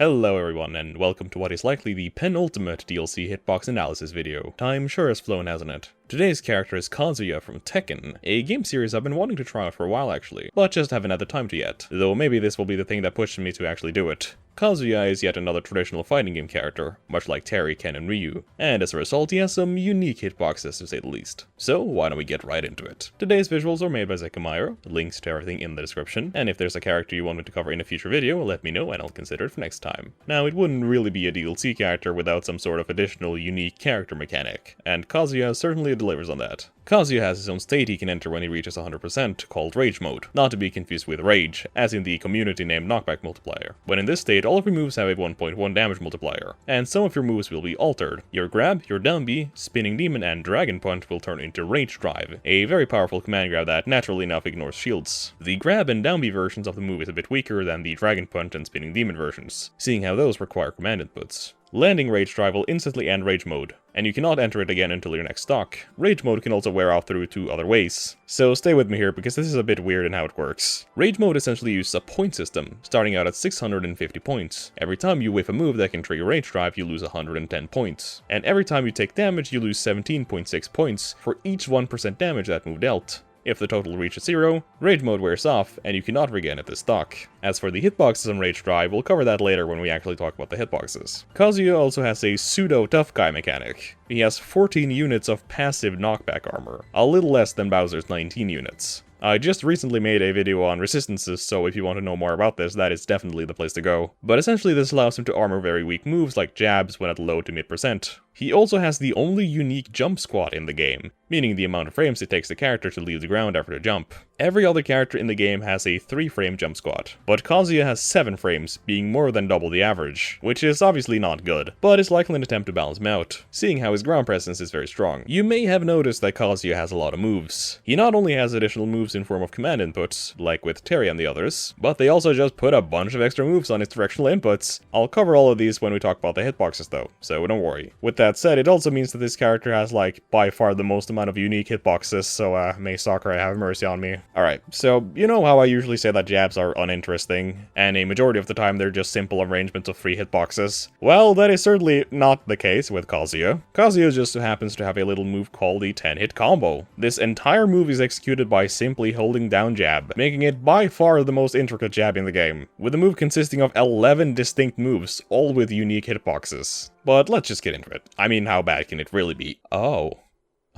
Hello everyone, and welcome to what is likely the penultimate DLC hitbox analysis video. Time sure has flown, hasn't it? Today's character is Kazuya from Tekken, a game series I've been wanting to try out for a while actually, but just haven't had the time to yet, though maybe this will be the thing that pushes me to actually do it. Kazuya is yet another traditional fighting game character, much like Terry, Ken, and Ryu, and as a result he has some unique hitboxes to say the least. So why don't we get right into it. Today's visuals are made by Zeckemyro, links to everything in the description, and if there's a character you want me to cover in a future video, let me know and I'll consider it for next time. Now it wouldn't really be a DLC character without some sort of additional unique character mechanic, and Kazuya certainly delivers on that. Kazuya has his own state he can enter when he reaches 100%, called Rage Mode, not to be confused with Rage, as in the community named Knockback Multiplier. When in this state, all of your moves have a 1.1 damage multiplier, and some of your moves will be altered. Your Grab, your Down B, Spinning Demon, and Dragon Punch will turn into Rage Drive, a very powerful command grab that naturally enough ignores shields. The Grab and Down B versions of the move is a bit weaker than the Dragon Punch and Spinning Demon versions, seeing how those require command inputs. Landing Rage Drive will instantly end Rage Mode, and you cannot enter it again until your next stock. Rage Mode can also wear off through two other ways, so stay with me here because this is a bit weird in how it works. Rage Mode essentially uses a point system, starting out at 650 points. Every time you whiff a move that can trigger Rage Drive, you lose 110 points. And every time you take damage, you lose 17.6 points for each 1% damage that move dealt. If the total reaches 0, Rage Mode wears off, and you cannot regain it this stock. As for the hitboxes on Rage Drive, we'll cover that later when we actually talk about the hitboxes. Kazuya also has a pseudo-tough guy mechanic. He has 14 units of passive knockback armor, a little less than Bowser's 19 units. I just recently made a video on resistances, so if you want to know more about this, that is definitely the place to go. But essentially this allows him to armor very weak moves like jabs when at low to mid %. He also has the only unique jump squat in the game, meaning the amount of frames it takes the character to leave the ground after a jump. Every other character in the game has a 3-frame jump squat, but Kazuya has 7 frames, being more than double the average, which is obviously not good, but is likely an attempt to balance him out, seeing how his ground presence is very strong. You may have noticed that Kazuya has a lot of moves. He not only has additional moves in form of command inputs, like with Terry and the others, but they also just put a bunch of extra moves on his directional inputs. I'll cover all of these when we talk about the hitboxes though, so don't worry. With that said, it also means that this character has like by far the most amount of unique hitboxes, so may Sakurai have mercy on me. Alright, so you know how I usually say that jabs are uninteresting, and a majority of the time they're just simple arrangements of 3 hitboxes? Well, that is certainly not the case with Kazuya. Kazuya just so happens to have a little move called the 10-hit combo. This entire move is executed by simply holding down jab, making it by far the most intricate jab in the game, with the move consisting of 11 distinct moves, all with unique hitboxes. But let's just get into it. I mean, how bad can it really be? Oh.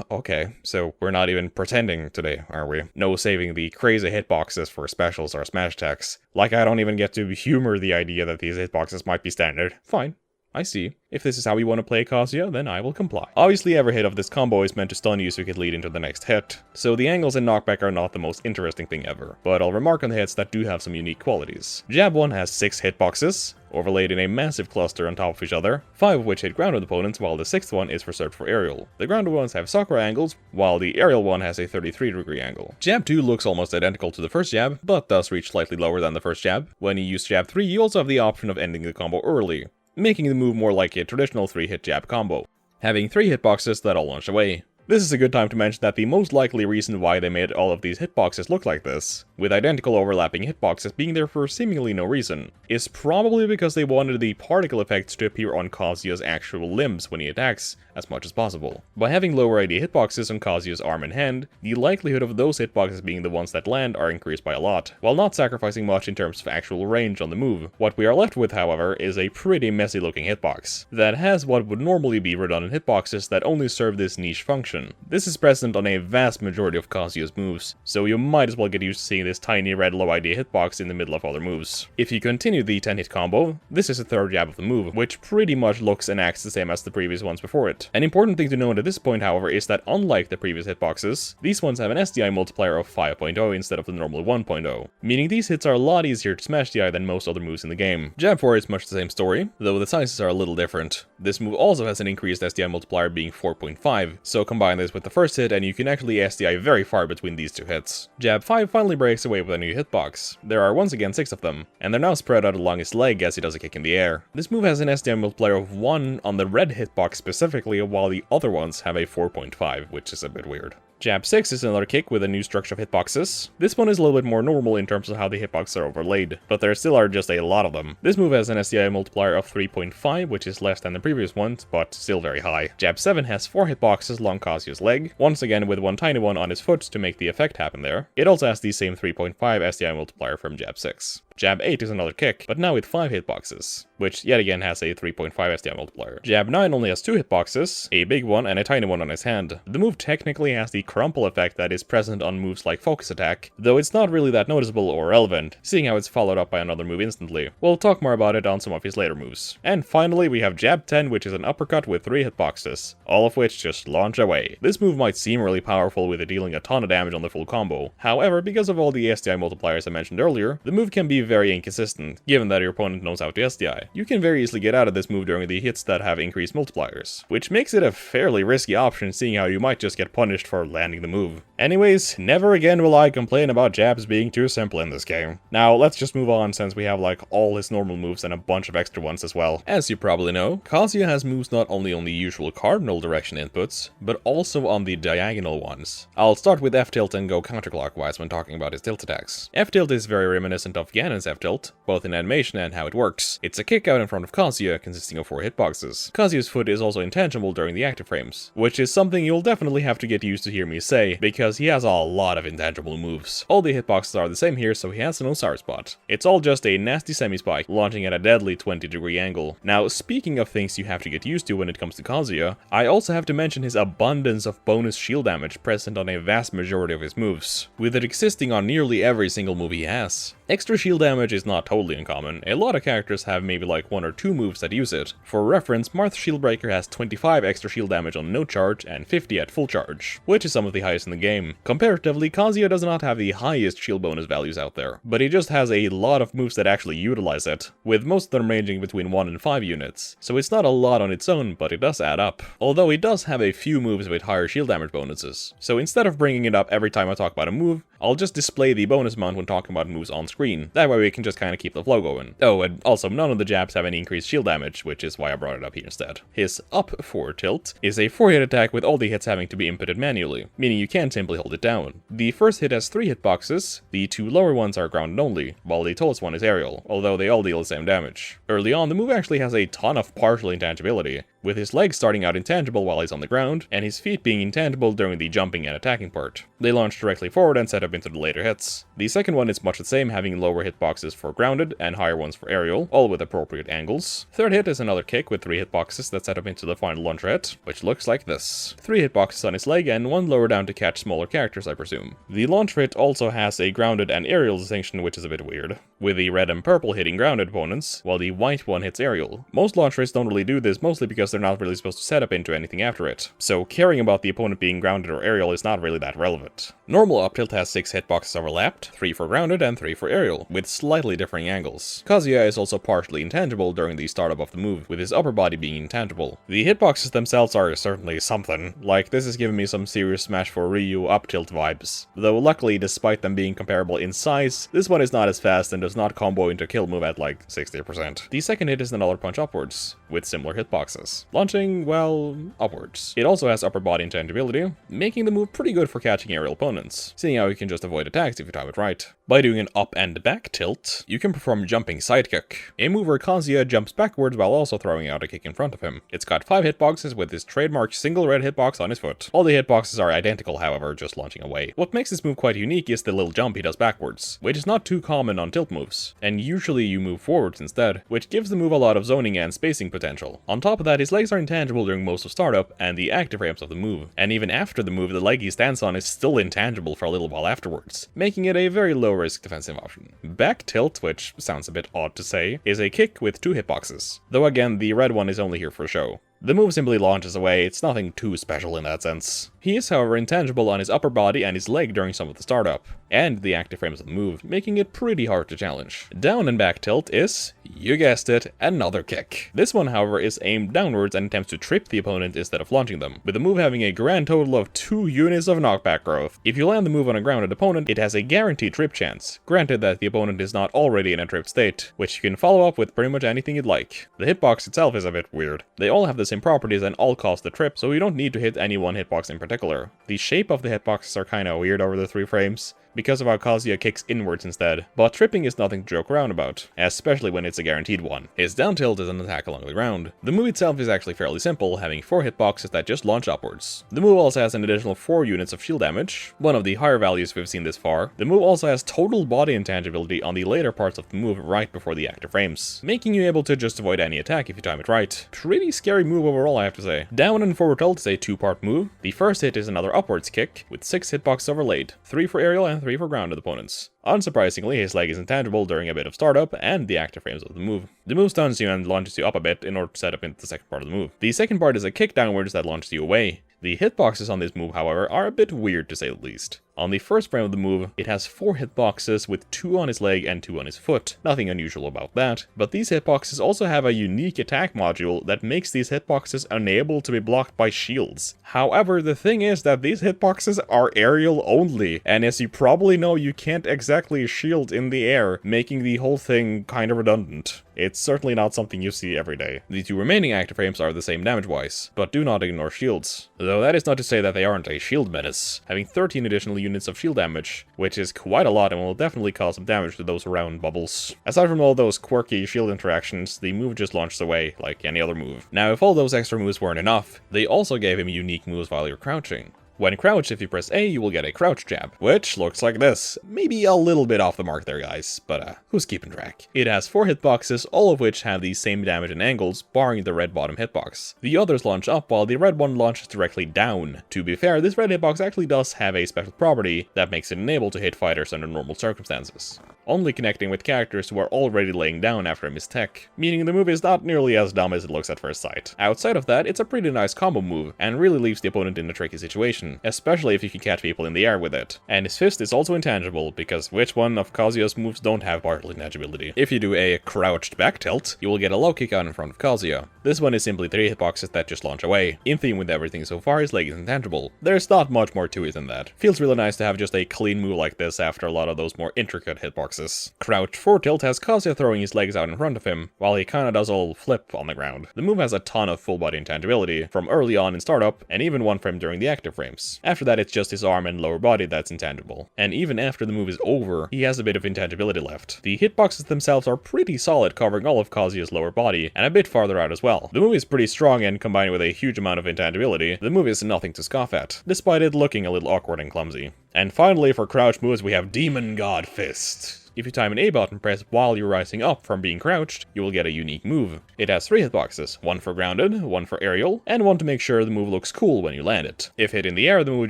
Okay, so we're not even pretending today, are we? No saving the crazy hitboxes for specials or smash attacks. Like I don't even get to humor the idea that these hitboxes might be standard. Fine. I see. If this is how we want to play Kazuya, then I will comply. Obviously every hit of this combo is meant to stun you so it could lead into the next hit, so the angles in knockback are not the most interesting thing ever, but I'll remark on the hits that do have some unique qualities. Jab 1 has 6 hitboxes, overlaid in a massive cluster on top of each other, 5 of which hit grounded opponents while the 6th one is reserved for aerial. The grounded ones have Sakurai angles, while the aerial one has a 33-degree angle. Jab 2 looks almost identical to the first jab, but does reach slightly lower than the first jab. When you use jab 3, you also have the option of ending the combo early, making the move more like a traditional 3-hit jab combo, having 3 hitboxes that all launch away. This is a good time to mention that the most likely reason why they made all of these hitboxes look like this, with identical overlapping hitboxes being there for seemingly no reason, is probably because they wanted the particle effects to appear on Kazuya's actual limbs when he attacks as much as possible. By having lower AD hitboxes on Kazuya's arm and hand, the likelihood of those hitboxes being the ones that land are increased by a lot, while not sacrificing much in terms of actual range on the move. What we are left with, however, is a pretty messy looking hitbox, that has what would normally be redundant hitboxes that only serve this niche function. This is present on a vast majority of Kazuya's moves, so you might as well get used to seeing this tiny red low ID hitbox in the middle of other moves. If you continue the 10-hit combo, this is the 3rd jab of the move, which pretty much looks and acts the same as the previous ones before it. An important thing to note at this point, however, is that unlike the previous hitboxes, these ones have an SDI multiplier of 5.0 instead of the normal 1.0, meaning these hits are a lot easier to smash DI than most other moves in the game. Jab 4 is much the same story, though the sizes are a little different. This move also has an increased SDI multiplier being 4.5, so combine this with the first hit and you can actually SDI very far between these 2 hits. Jab 5 finally breaks away with a new hitbox. There are once again 6 of them, and they're now spread out along his leg as he does a kick in the air. This move has an SDI multiplier of 1 on the red hitbox specifically, while the other ones have a 4.5, which is a bit weird. Jab 6 is another kick with a new structure of hitboxes. This one is a little bit more normal in terms of how the hitboxes are overlaid, but there still are just a lot of them. This move has an SDI multiplier of 3.5, which is less than the previous ones, but still very high. Jab 7 has 4 hitboxes along Kazuya's leg, once again with one tiny one on his foot to make the effect happen there. It also has the same 3.5 SDI multiplier from Jab 6. Jab 8 is another kick, but now with 5 hitboxes, which yet again has a 3.5 SDI multiplier. Jab 9 only has 2 hitboxes, a big one and a tiny one on his hand. The move technically has the crumple effect that is present on moves like Focus Attack, though it's not really that noticeable or relevant, seeing how it's followed up by another move instantly. We'll talk more about it on some of his later moves. And finally we have Jab 10, which is an uppercut with 3 hitboxes, all of which just launch away. This move might seem really powerful with it dealing a ton of damage on the full combo. However, because of all the SDI multipliers I mentioned earlier, the move can be very inconsistent, given that your opponent knows how to SDI. You can very easily get out of this move during the hits that have increased multipliers, which makes it a fairly risky option, seeing how you might just get punished for landing the move. Anyways, never again will I complain about jabs being too simple in this game. Now, let's just move on since we have like all his normal moves and a bunch of extra ones as well. As you probably know, Kazuya has moves not only on the usual cardinal direction inputs, but also on the diagonal ones. I'll start with F-tilt and go counterclockwise when talking about his tilt attacks. F-tilt is very reminiscent of Ganon's F-tilt, both in animation and how it works. It's a kick out in front of Kazuya consisting of 4 hitboxes. Kazuya's foot is also intangible during the active frames, which is something you'll definitely have to get used to hear me say, because he has a lot of intangible moves. All the hitboxes are the same here, so he has no sour spot. It's all just a nasty semi-spike, launching at a deadly 20-degree angle. Now, speaking of things you have to get used to when it comes to Kazuya, I also have to mention his abundance of bonus shield damage present on a vast majority of his moves, with it existing on nearly every single move he has. Extra shield damage is not totally uncommon. A lot of characters have maybe like 1 or 2 moves that use it. For reference, Marth's Shieldbreaker has 25 extra shield damage on no charge and 50 at full charge, which is some of the highest in the game. Comparatively, Kazuya does not have the highest shield bonus values out there, but he just has a lot of moves that actually utilize it, with most of them ranging between 1 and 5 units, so it's not a lot on its own, but it does add up. Although he does have a few moves with higher shield damage bonuses, so instead of bringing it up every time I talk about a move, I'll just display the bonus amount when talking about moves on screen. That way we can just kind of keep the flow going. Oh, and also none of the jabs have any increased shield damage, which is why I brought it up here instead. His up 4 tilt is a 4-hit attack with all the hits having to be inputted manually, meaning you can't simply hold it down. The first hit has 3 hitboxes, the 2 lower ones are grounded only, while the tallest one is aerial, although they all deal the same damage. Early on, the move actually has a ton of partial intangibility, with his legs starting out intangible while he's on the ground, and his feet being intangible during the jumping and attacking part. They launch directly forward and set up into the later hits. The second one is much the same, having lower hitboxes for grounded and higher ones for aerial, all with appropriate angles. Third hit is another kick with 3 hitboxes that set up into the final launcher hit, which looks like this. 3 hitboxes on his leg and 1 lower down to catch smaller characters, I presume. The launcher hit also has a grounded and aerial distinction, which is a bit weird, with the red and purple hitting grounded opponents, while the white one hits aerial. Most launcher hits don't really do this, mostly because they're not really supposed to set up into anything after it, so caring about the opponent being grounded or aerial is not really that relevant. Normal up tilt has 6 hitboxes overlapped, 3 for grounded and 3 for aerial, with slightly differing angles. Kazuya is also partially intangible during the startup of the move, with his upper body being intangible. The hitboxes themselves are certainly something, like this is giving me some serious Smash for Ryu up tilt vibes, though luckily despite them being comparable in size, this one is not as fast and does not combo into a kill move at like 60%. The second hit is another punch upwards, with similar hitboxes, launching, well, upwards. It also has upper body intangibility, making the move pretty good for catching aerial opponents, seeing how you can just avoid attacks if you time it right. By doing an up and back tilt, you can perform jumping sidekick, a move where Kazuya jumps backwards while also throwing out a kick in front of him. It's got 5 hitboxes with his trademark single red hitbox on his foot. All the hitboxes are identical, however, just launching away. What makes this move quite unique is the little jump he does backwards, which is not too common on tilt moves, and usually you move forwards instead, which gives the move a lot of zoning and spacing potential. On top of that, his legs are intangible during most of startup and the active frames of the move, and even after the move, the leg he stands on is still intangible for a little while afterwards, making it a very low risk defensive option. Back tilt, which sounds a bit odd to say, is a kick with 2 hitboxes, though again the red one is only here for show. The move simply launches away, it's nothing too special in that sense. He is however intangible on his upper body and his leg during some of the startup, and the active frames of the move, making it pretty hard to challenge. Down and back tilt is, you guessed it, another kick. This one, however, is aimed downwards and attempts to trip the opponent instead of launching them, with the move having a grand total of 2 units of knockback growth. If you land the move on a grounded opponent, it has a guaranteed trip chance, granted that the opponent is not already in a tripped state, which you can follow up with pretty much anything you'd like. The hitbox itself is a bit weird. They all have the same properties and all cause the trip, so you don't need to hit any one hitbox in particular. The shape of the hitboxes are kinda weird over the 3 frames, because of how Kazuya kicks inwards instead, but tripping is nothing to joke around about, especially when it's a guaranteed one. His down tilt is an attack along the ground. The move itself is actually fairly simple, having 4 hitboxes that just launch upwards. The move also has an additional 4 units of shield damage, one of the higher values we've seen this far. The move also has total body intangibility on the later parts of the move right before the active frames, making you able to just avoid any attack if you time it right. Pretty scary move overall, I have to say. Down and forward tilt is a 2-part move. The first hit is another upwards kick, with 6 hitboxes overlaid, 3 for aerial and 3 for grounded opponents. Unsurprisingly, his leg is intangible during a bit of startup and the active frames of the move. The move stuns you and launches you up a bit in order to set up into the second part of the move. The second part is a kick downwards that launches you away. The hitboxes on this move, however, are a bit weird to say the least. On the first frame of the move, it has 4 hitboxes with 2 on his leg and 2 on his foot. Nothing unusual about that, but these hitboxes also have a unique attack module that makes these hitboxes unable to be blocked by shields. However, the thing is that these hitboxes are aerial only, and as you probably know, you can't exactly shield in the air, making the whole thing kind of redundant. It's certainly not something you see every day. The 2 remaining active frames are the same damage-wise, but do not ignore shields. Though that is not to say that they aren't a shield menace, having 13 additional units of shield damage, which is quite a lot and will definitely cause some damage to those around bubbles. Aside from all those quirky shield interactions, the move just launches away like any other move. Now, if all those extra moves weren't enough, they also gave him unique moves while you're crouching. When crouched, if you press A, you will get a crouch jab, which looks like this. Maybe a little bit off the mark there, guys, but who's keeping track? It has 4 hitboxes, all of which have the same damage and angles, barring the red bottom hitbox. The others launch up, while the red one launches directly down. To be fair, this red hitbox actually does have a special property that makes it unable to hit fighters under normal circumstances, only connecting with characters who are already laying down after a mistech, meaning the move is not nearly as dumb as it looks at first sight. Outside of that, it's a pretty nice combo move, and really leaves the opponent in a tricky situation, especially if you can catch people in the air with it. And his fist is also intangible, because which one of Kazuya's moves don't have partial intangibility? If you do a crouched back tilt, you will get a low kick out in front of Kazuya. This one is simply 3 hitboxes that just launch away. In theme with everything so far, his leg is intangible. There's not much more to it than that. Feels really nice to have just a clean move like this after a lot of those more intricate hitboxes. Crouched forward tilt has Kazuya throwing his legs out in front of him, while he kinda does a little flip on the ground. The move has a ton of full body intangibility, from early on in startup, and even 1 frame during the active frames. After that, it's just his arm and lower body that's intangible. And even after the move is over, he has a bit of intangibility left. The hitboxes themselves are pretty solid, covering all of Kazuya's lower body, and a bit farther out as well. The move is pretty strong, and combined with a huge amount of intangibility, the move is nothing to scoff at, despite it looking a little awkward and clumsy. And finally, for crouch moves, we have Demon God Fist. If you time an A button press while you're rising up from being crouched, you will get a unique move. It has 3 hitboxes, 1 for grounded, 1 for aerial, and 1 to make sure the move looks cool when you land it. If hit in the air, the move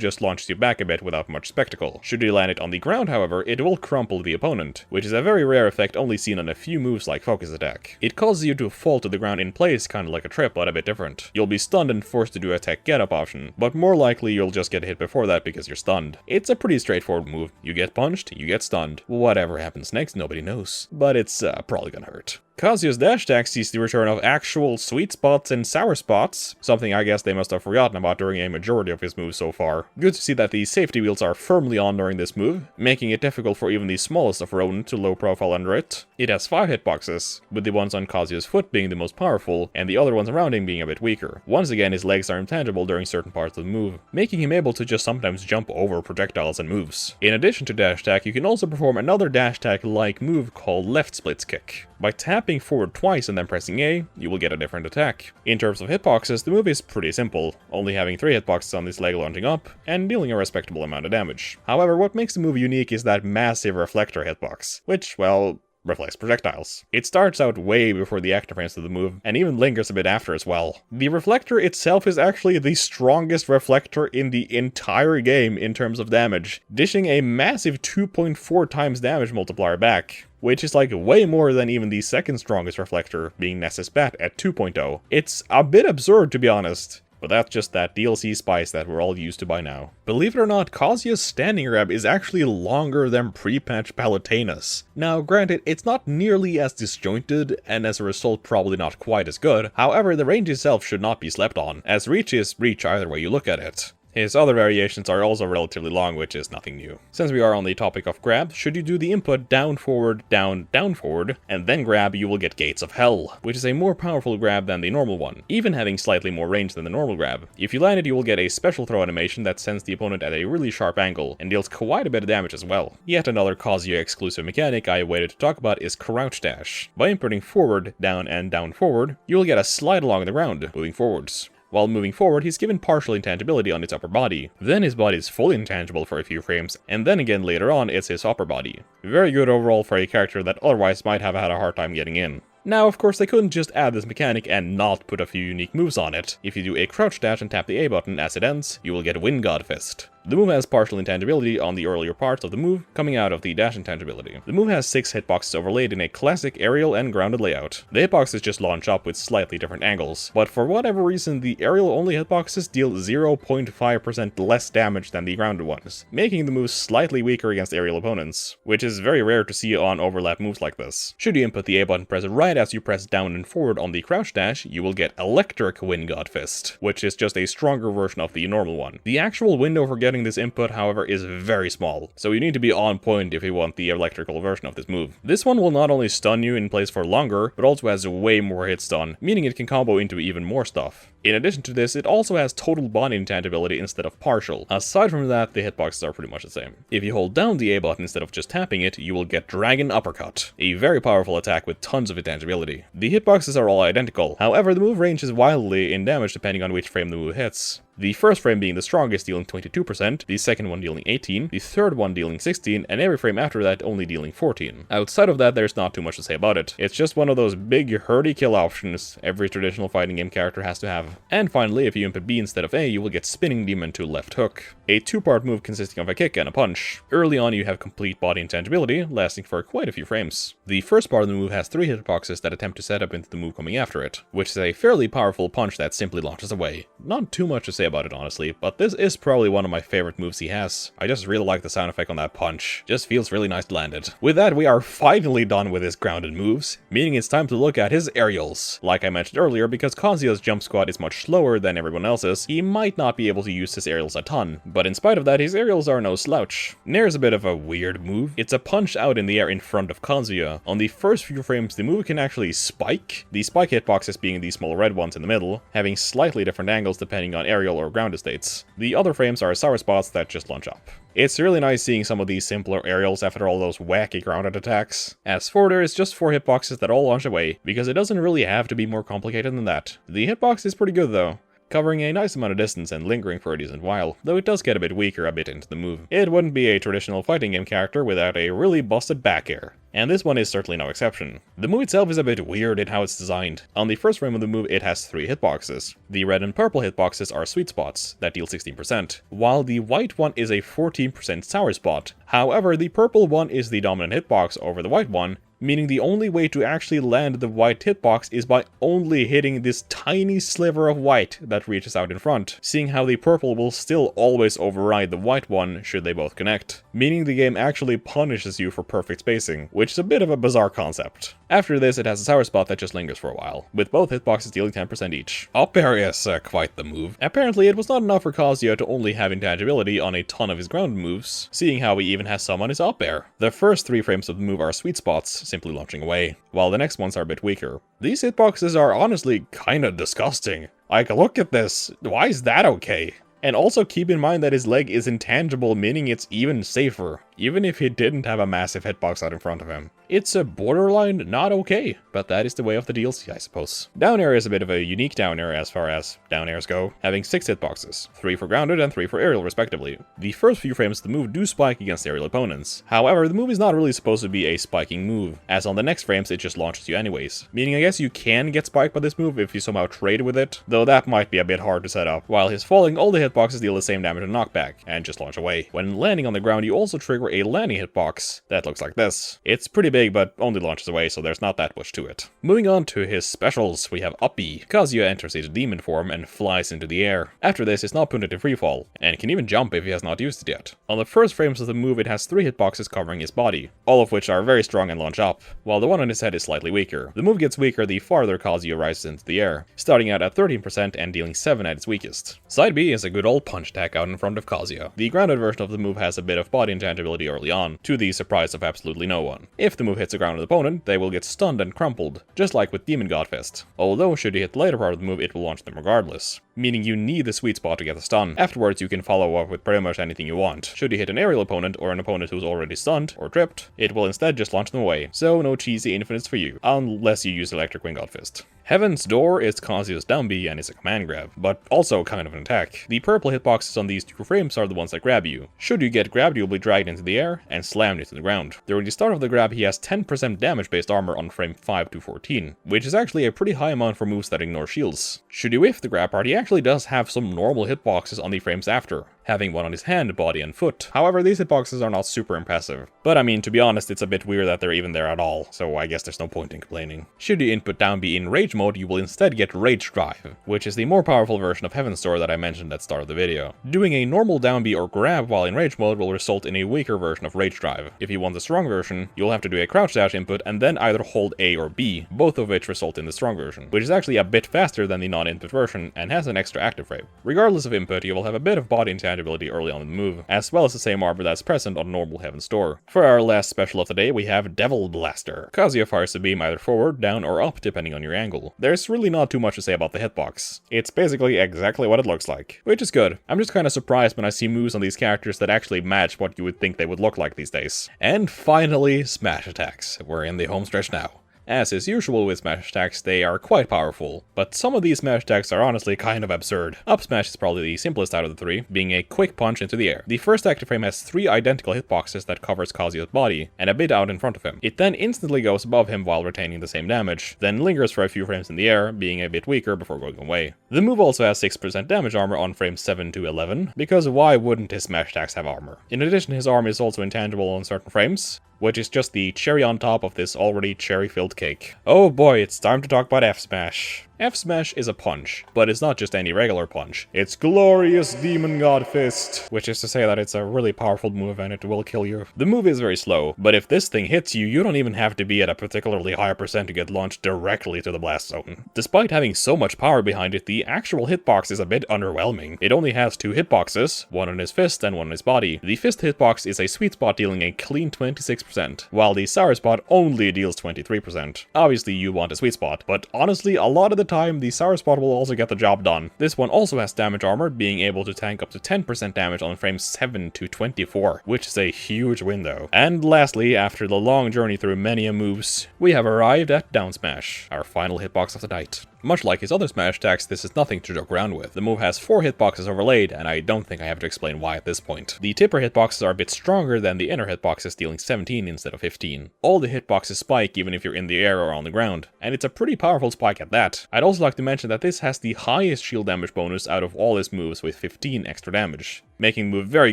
just launches you back a bit without much spectacle. Should you land it on the ground, however, it will crumple the opponent, which is a very rare effect only seen on a few moves like Focus Attack. It causes you to fall to the ground in place, kinda like a trip, but a bit different. You'll be stunned and forced to do a tech get up option, but more likely you'll just get hit before that because you're stunned. It's a pretty straightforward move. You get punched, you get stunned. Whatever happens next, nobody knows. But it's probably gonna hurt. Kazuya's dash attack sees the return of actual sweet spots and sour spots, something I guess they must have forgotten about during a majority of his moves so far. Good to see that the safety wheels are firmly on during this move, making it difficult for even the smallest of rodent to low profile under it. It has 5 hitboxes, with the ones on Kazuya's foot being the most powerful, and the other ones around him being a bit weaker. Once again, his legs are intangible during certain parts of the move, making him able to just sometimes jump over projectiles and moves. In addition to dash attack, you can also perform another dash attack-like move called left splits kick. By tapping forward twice and then pressing A, you will get a different attack. In terms of hitboxes, the move is pretty simple, only having 3 hitboxes on this leg launching up, and dealing a respectable amount of damage. However, what makes the move unique is that massive reflector hitbox, which, well, reflects projectiles. It starts out way before the active frames of the move, and even lingers a bit after as well. The reflector itself is actually the strongest reflector in the entire game in terms of damage, dishing a massive 2.4 times damage multiplier back, which is like way more than even the second strongest reflector, being Nessus Bat at 2.0. It's a bit absurd, to be honest. but that's just that DLC spice that we're all used to by now. Believe it or not, Kazuya's standing grab is actually longer than pre-patch Palutena's. Now granted, it's not nearly as disjointed, and as a result probably not quite as good, however the range itself should not be slept on, as reach is reach either way you look at it. His other variations are also relatively long, which is nothing new. Since we are on the topic of grab, should you do the input down, forward, down, down, forward, and then grab, you will get Gates of Hell, which is a more powerful grab than the normal one, even having slightly more range than the normal grab. If you land it, you will get a special throw animation that sends the opponent at a really sharp angle, and deals quite a bit of damage as well. Yet another Kazuya exclusive mechanic I waited to talk about is Crouch Dash. By inputting forward, down, and down forward, you will get a slide along the ground, moving forwards. While moving forward, he's given partial intangibility on its upper body. Then his body is fully intangible for a few frames, and then again later on it's his upper body. Very good overall for a character that otherwise might have had a hard time getting in. Now, of course, they couldn't just add this mechanic and not put a few unique moves on it. If you do a crouch dash and tap the A button as it ends, you will get Wind God Fist. The move has partial intangibility on the earlier parts of the move, coming out of the dash intangibility. The move has 6 hitboxes overlaid in a classic aerial and grounded layout. The hitboxes just launch up with slightly different angles, but for whatever reason the aerial only hitboxes deal 0.5% less damage than the grounded ones, making the move slightly weaker against aerial opponents, which is very rare to see on overlap moves like this. Should you input the A button press right as you press down and forward on the crouch dash, you will get Electric Wind God Fist, which is just a stronger version of the normal one. The actual window for getting this input, however, is very small, so you need to be on point if you want the electrical version of this move. This one will not only stun you in place for longer, but also has way more hit stun, meaning it can combo into even more stuff. In addition to this, it also has total body intangibility instead of partial. Aside from that, the hitboxes are pretty much the same. If you hold down the A button instead of just tapping it, you will get Dragon Uppercut, a very powerful attack with tons of intangibility. The hitboxes are all identical, however the move ranges wildly in damage depending on which frame the move hits. The first frame being the strongest, dealing 22%, the second one dealing 18%, the third one dealing 16%, and every frame after that only dealing 14%. Outside of that, there's not too much to say about it. It's just one of those big hurdy kill options every traditional fighting game character has to have. And finally, if you input B instead of A, you will get Spinning Demon to left hook, a two-part move consisting of a kick and a punch. Early on you have complete body intangibility, lasting for quite a few frames. The first part of the move has 3 hitboxes that attempt to set up into the move coming after it, which is a fairly powerful punch that simply launches away. Not too much to say about it honestly, but this is probably one of my favorite moves he has. I just really like the sound effect on that punch. Just feels really nice to land it. With that, we are finally done with his grounded moves, meaning it's time to look at his aerials. Like I mentioned earlier, because Kazuya's jump squat is much slower than everyone else's, he might not be able to use his aerials a ton, but in spite of that, his aerials are no slouch. Nair's a bit of a weird move. It's a punch out in the air in front of Kazuya. On the first few frames, the move can actually spike, the spike hitboxes being the small red ones in the middle, having slightly different angles depending on aerial or grounded states. The other frames are sour spots that just launch up. It's really nice seeing some of these simpler aerials after all those wacky grounded attacks. As for there is just 4 hitboxes that all launch away, because it doesn't really have to be more complicated than that. The hitbox is pretty good though, covering a nice amount of distance and lingering for a decent while, though it does get a bit weaker a bit into the move. It wouldn't be a traditional fighting game character without a really busted back air, and this one is certainly no exception. The move itself is a bit weird in how it's designed. On the first frame of the move, it has 3 hitboxes. The red and purple hitboxes are sweet spots that deal 16%, while the white one is a 14% sour spot. However, the purple one is the dominant hitbox over the white one, meaning the only way to actually land the white hitbox is by only hitting this tiny sliver of white that reaches out in front, seeing how the purple will still always override the white one should they both connect, meaning the game actually punishes you for perfect spacing, which is a bit of a bizarre concept. After this, it has a sour spot that just lingers for a while, with both hitboxes dealing 10% each. Up air is quite the move. Apparently, it was not enough for Kazuya to only have intangibility on a ton of his ground moves, seeing how he even has some on his up air. The first 3 frames of the move are sweet spots, simply launching away, while the next ones are a bit weaker. These hitboxes are honestly kinda disgusting. Like, look at this. Why is that okay? And also keep in mind that his leg is intangible, meaning it's even safer, even if he didn't have a massive hitbox out in front of him. It's a borderline not okay, but that is the way of the DLC, I suppose. Down air is a bit of a unique down air as far as down airs go, having 6 hitboxes, 3 for grounded and 3 for aerial respectively. The first few frames of the move do spike against aerial opponents. However, the move is not really supposed to be a spiking move, as on the next frames it just launches you anyways. Meaning I guess you can get spiked by this move if you somehow trade with it, though that might be a bit hard to set up. While his falling, all the hitboxes deal the same damage and knockback, and just launch away. When landing on the ground, you also trigger a landing hitbox that looks like this. It's pretty big, but only launches away, so there's not that much to it. Moving on to his specials, we have Uppy. Kazuya enters his demon form and flies into the air. After this, it's not put into freefall, and can even jump if he has not used it yet. On the first frames of the move, it has 3 hitboxes covering his body, all of which are very strong and launch up, while the one on his head is slightly weaker. The move gets weaker the farther Kazuya rises into the air, starting out at 13% and dealing 7 at its weakest. Side B is a good old punch attack out in front of Kazuya. The grounded version of the move has a bit of body intangibility early on, to the surprise of absolutely no one. If the move hits a grounded opponent, they will get stunned and crumpled, just like with Demon God Fist. Although should you hit the later part of the move, it will launch them regardless, meaning you need the sweet spot to get the stun. Afterwards, you can follow up with pretty much anything you want. Should you hit an aerial opponent or an opponent who's already stunned or tripped, it will instead just launch them away, so no cheesy infinites for you, unless you use Electric Wing God Fist. Heaven's Door is Kazuya's down B and is a command grab, but also kind of an attack. The purple hitboxes on these 2 frames are the ones that grab you. Should you get grabbed, you'll be dragged into the air and slammed into the ground. During the start of the grab, he has 10% damage based armor on frame 5 to 14, which is actually a pretty high amount for moves that ignore shields. Should you whiff the grab part, he actually does have some normal hitboxes on the frames after, having one on his hand, body, and foot. However, these hitboxes are not super impressive. But I mean, to be honest, it's a bit weird that they're even there at all, so I guess there's no point in complaining. Should you input down B in Rage mode, you will instead get Rage Drive, which is the more powerful version of Heaven's Door that I mentioned at the start of the video. Doing a normal down B or grab while in Rage mode will result in a weaker version of Rage Drive. If you want the strong version, you'll have to do a crouch dash input and then either hold A or B, both of which result in the strong version, which is actually a bit faster than the non-input version and has an extra active frame. Regardless of input, you will have a bit of body intangibility early on in the move, as well as the same armor that's present on normal Heaven's Door. For our last special of the day, we have Devil Blaster. Kazuya fires the beam either forward, down, or up depending on your angle. There's really not too much to say about the hitbox. It's basically exactly what it looks like, which is good. I'm just kinda surprised when I see moves on these characters that actually match what you would think they would look like these days. And finally, smash attacks. We're in the home stretch now. As is usual with smash attacks, they are quite powerful, but some of these smash attacks are honestly kind of absurd. Up smash is probably the simplest out of the 3, being a quick punch into the air. The first active frame has 3 identical hitboxes that covers Kazuya's body, and a bit out in front of him. It then instantly goes above him while retaining the same damage, then lingers for a few frames in the air, being a bit weaker before going away. The move also has 6% damage armor on frames 7 to 11, because why wouldn't his smash attacks have armor? In addition, his armor is also intangible on certain frames, which is just the cherry on top of this already cherry-filled cake. Oh boy, it's time to talk about F-Smash. F-Smash is a punch, but it's not just any regular punch. It's Glorious Demon God Fist, which is to say that it's a really powerful move and it will kill you. The move is very slow, but if this thing hits you, you don't even have to be at a particularly high percent to get launched directly to the blast zone. Despite having so much power behind it, the actual hitbox is a bit underwhelming. It only has 2 hitboxes, one on his fist and one on his body. The fist hitbox is a sweet spot dealing a clean 26%, while the sour spot only deals 23%. Obviously you want a sweet spot, but honestly a lot of the time the sour spot will also get the job done. This one also has damage armor, being able to tank up to 10% damage on frames 7 to 24, which is a huge window. And lastly, after the long journey through many moves, we have arrived at Down Smash, our final hitbox of the night. Much like his other smash attacks, this is nothing to joke around with. The move has 4 hitboxes overlaid, and I don't think I have to explain why at this point. The tipper hitboxes are a bit stronger than the inner hitboxes, dealing 17 instead of 15. All the hitboxes spike even if you're in the air or on the ground, and it's a pretty powerful spike at that. I'd also like to mention that this has the highest shield damage bonus out of all his moves with 15 extra damage, making the move very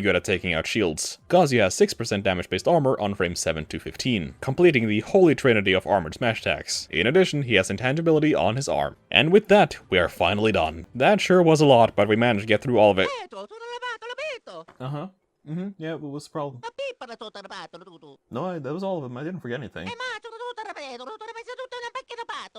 good at taking out shields. Kazuya has 6% damage based armor on frames 7 to 15, completing the holy trinity of armored smash attacks. In addition, he has intangibility on his arm. And with that, we are finally done. That sure was a lot, but we managed to get through all of it. Yeah, what was the problem? No, that was all of them. I didn't forget anything.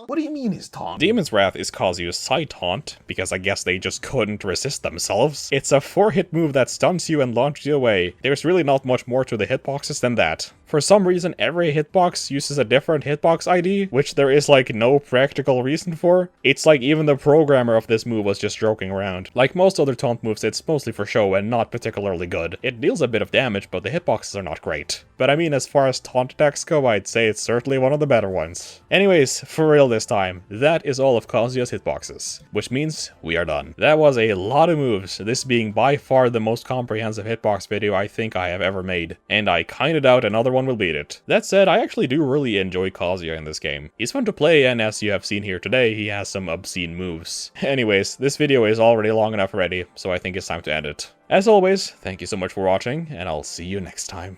What do you mean his taunt? Demon's Wrath is Kazuya's side taunt, because I guess they just couldn't resist themselves. It's a 4-hit move that stuns you and launches you away. There's really not much more to the hitboxes than that. For some reason, every hitbox uses a different hitbox ID, which there is like no practical reason for. It's like even the programmer of this move was just joking around. Like most other taunt moves, it's mostly for show and not particularly good. It deals a bit of damage, but the hitboxes are not great. But I mean, as far as taunt attacks go, I'd say it's certainly one of the better ones. Anyways, for real this time, that is all of Kazuya's hitboxes, which means we are done. That was a lot of moves, this being by far the most comprehensive hitbox video I think I have ever made, and I kinda doubt another one will beat it. That said, I actually do really enjoy Kazuya in this game. He's fun to play, and as you have seen here today, he has some obscene moves. Anyways, this video is already long enough already, so I think it's time to end it. As always, thank you so much for watching, and I'll see you next time.